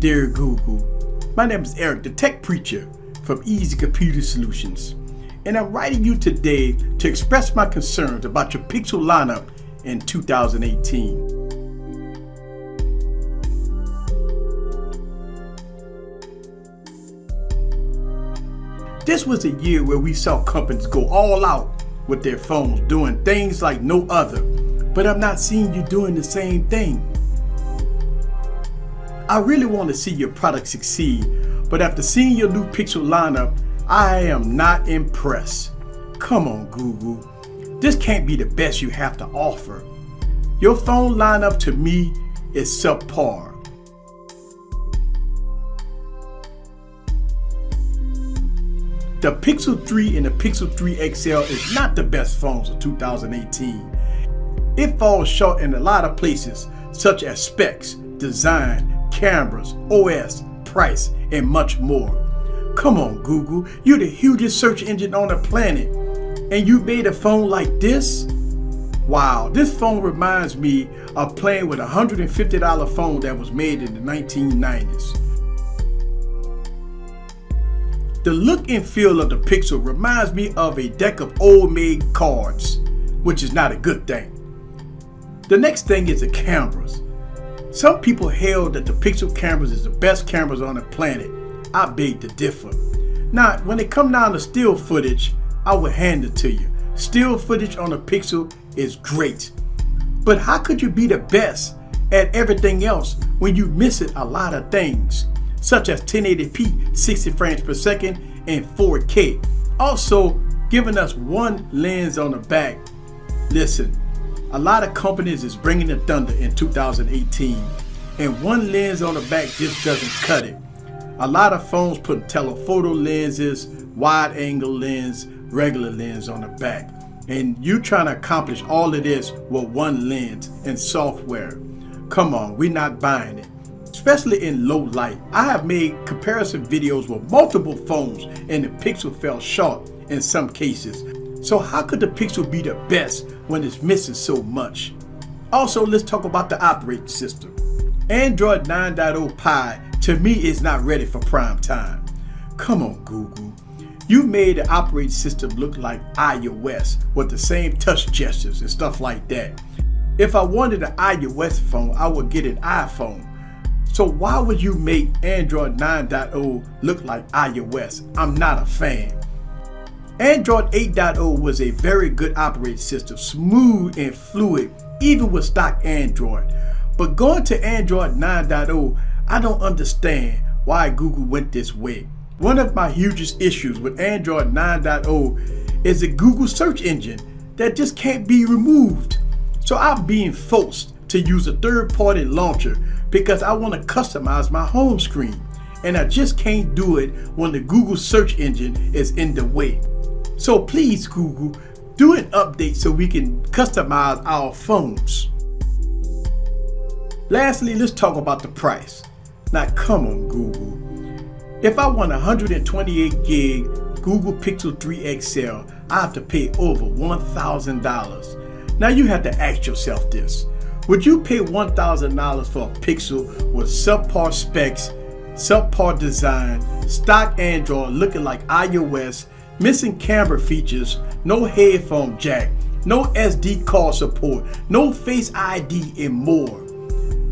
Dear Google, my name is Eric, the tech preacher from Easy Computer Solutions, and I'm writing you today to express my concerns about your Pixel lineup in 2018. This was a year where we saw companies go all out with their phones, doing things like no other, but I'm not seeing you doing the same thing. I really want to see your product succeed, but after seeing your new Pixel lineup, I am not impressed. Come on, Google. This can't be the best you have to offer. Your phone lineup to me is subpar. The Pixel 3 and the Pixel 3 XL is not the best phones of 2018. It falls short in a lot of places, such as specs, design, cameras, OS, price, and much more. Come on, Google, you're the hugest search engine on the planet, and you made a phone like this? Wow, this phone reminds me of playing with a $150 phone that was made in the 1990s. The look and feel of the Pixel reminds me of a deck of old-made cards, which is not a good thing. The next thing is the cameras. Some people hail that the Pixel cameras is the best cameras on the planet. I beg to differ. Now, when it comes down to still footage, I will hand it to you. Still footage on the Pixel is great. But how could you be the best at everything else when you missing a lot of things, such as 1080p, 60 frames per second, and 4K? Also, giving us one lens on the back. Listen, a lot of companies is bringing the thunder in 2018, and one lens on the back just doesn't cut it. A lot of phones put telephoto lenses, wide angle lens, regular lens on the back, and you trying to accomplish all of this with one lens and software. Come on, we're not buying it. Especially in low light. I have made comparison videos with multiple phones, and the Pixel fell short in some cases. So how could the Pixel be the best when it's missing so much? Also, let's talk about the operating system. Android 9.0 Pie to me is not ready for prime time. Come on, Google. You made the operating system look like iOS with the same touch gestures and stuff like that. If I wanted an iOS phone, I would get an iPhone. So why would you make Android 9.0 look like iOS? I'm not a fan. Android 8.0 was a very good operating system, smooth and fluid, even with stock Android. But going to Android 9.0, I don't understand why Google went this way. One of my hugest issues with Android 9.0 is the Google search engine that just can't be removed. So I'm being forced to use a third-party launcher because I want to customize my home screen, and I just can't do it when the Google search engine is in the way. So please, Google, do an update so we can customize our phones. Lastly, let's talk about the price. Now come on, Google. If I want 128 gig Google Pixel 3 XL, I have to pay over $1,000. Now you have to ask yourself this. Would you pay $1,000 for a Pixel with subpar specs, subpar design, stock Android looking like iOS, missing camera features, no headphone jack, no SD card support, no Face ID, and more?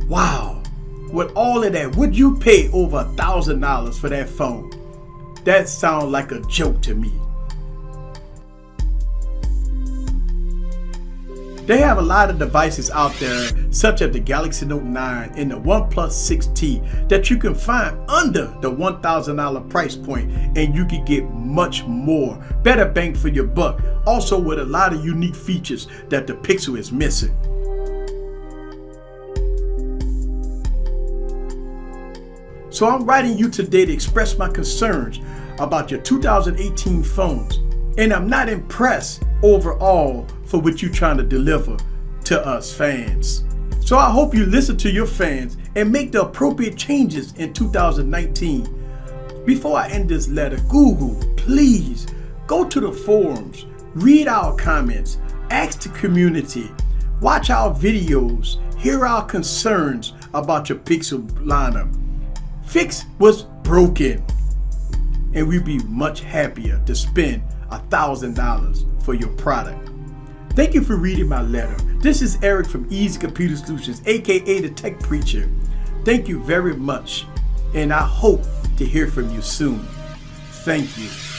Wow, with all of that, would you pay over $1,000 for that phone? That sounds like a joke to me. They have a lot of devices out there, such as the Galaxy Note 9 and the OnePlus 6T, that you can find under the $1,000 price point, and you can get much more, better bang for your buck, also with a lot of unique features that the Pixel is missing. So I'm writing you today to express my concerns about your 2018 phones, and I'm not impressed overall for what you're trying to deliver to us fans. So I hope you listen to your fans and make the appropriate changes in 2019. Before I end this letter, Google, please go to the forums, read our comments, ask the community, watch our videos, hear our concerns about your Pixel lineup. fix what's broken, and we'd be much happier to spend $1,000 for your product. Thank you for reading my letter. This is Eric from Easy Computer Solutions, aka the Tech Preacher. Thank you very much, and I hope to hear from you soon. Thank you.